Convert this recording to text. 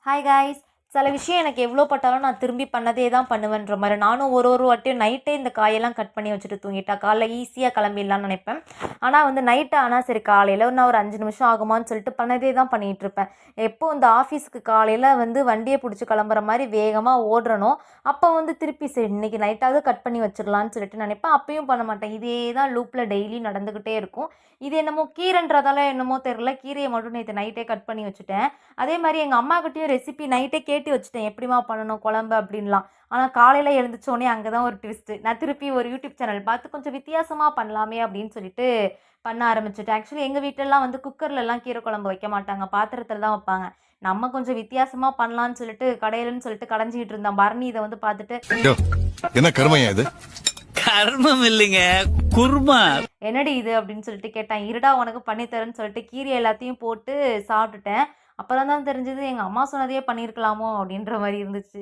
Hi guys. சில விஷயம் எனக்கு எவ்வளோ பட்டாலும் நான் திரும்பி பண்ணதே தான் பண்ணுவேன்ற மாதிரி நானும் ஒரு வாட்டியும் நைட்டே இந்த காயெல்லாம் கட் பண்ணி வச்சுட்டு தூங்கிட்டேன். காலைல ஈஸியாக கிளம்பிடலான்னு நினைப்பேன். ஆனால் நைட்டு ஆனால் சரி காலையில் நான் ஒரு 5 நிமிஷம் ஆகுமான்னு சொல்லிட்டு பண்ணதே தான் பண்ணிகிட்டு இருப்பேன். எப்போ இந்த ஆஃபீஸுக்கு காலையில் வண்டியை பிடிச்சி கிளம்புற மாதிரி வேகமாக ஓடுறனோ அப்போ திருப்பி சரி இன்றைக்கி நைட்டாவது கட் பண்ணி வச்சிடலான்னு சொல்லிட்டு நினைப்பேன். அப்பயும் பண்ண மாட்டேன். இதே தான் லூப்பில் டெய்லி நடந்துக்கிட்டே இருக்கும். இது என்னமோ கீரைன்றதால என்னமோ தெரில, கீரையை மட்டும் நேற்று நைட்டே கட் பண்ணி வச்சுட்டேன். அதே மாதிரி எங்கள் அம்மாக்கிட்டேயும் ரெசிபி நைட்டே கேட்டு வச்சுட்டேன், எப்படிமா பண்ணணும் குழம்பு அப்படின்லாம். ஆனால் காலையில் எழுந்திரிச்சோடனே அங்கே தான் ஒரு ட்விஸ்ட்டு. நான் திருப்பி ஒரு யூடியூப் சேனல் பார்த்து கொஞ்சம் வித்தியாசமாக பண்ணலாமே அப்படின்னு சொல்லிட்டு பண்ண ஆரம்பிச்சிட்டேன். ஆக்சுவலி எங்கள் வீட்டிலலாம் குக்கர்லலாம் கீரை குழம்பு வைக்க மாட்டாங்க, பாத்திரத்தில் தான் வைப்பாங்க. நம்ம கொஞ்சம் வித்தியாசமாக பண்ணலான்னு சொல்லிட்டு கடையிலன்னு சொல்லிட்டு கடைஞ்சிக்கிட்டு இருந்தேன். பரணி இதை பார்த்துட்டு என்ன கருமையா இது? கர்மம் இல்லைங்க, குருமா. என்னடி இது அப்படின்னு சொல்லிட்டு கேட்டான். இருடா உனக்கு பண்ணித்தரேன்னு சொல்லிட்டு கீரை எல்லாத்தையும் போட்டு சாப்பிட்டுட்டேன். அப்புறம் தான் தெரிஞ்சது எங்கள் அம்மா சொன்னதையே பண்ணியிருக்கலாமோ அப்படின்ற மாதிரி இருந்துச்சு.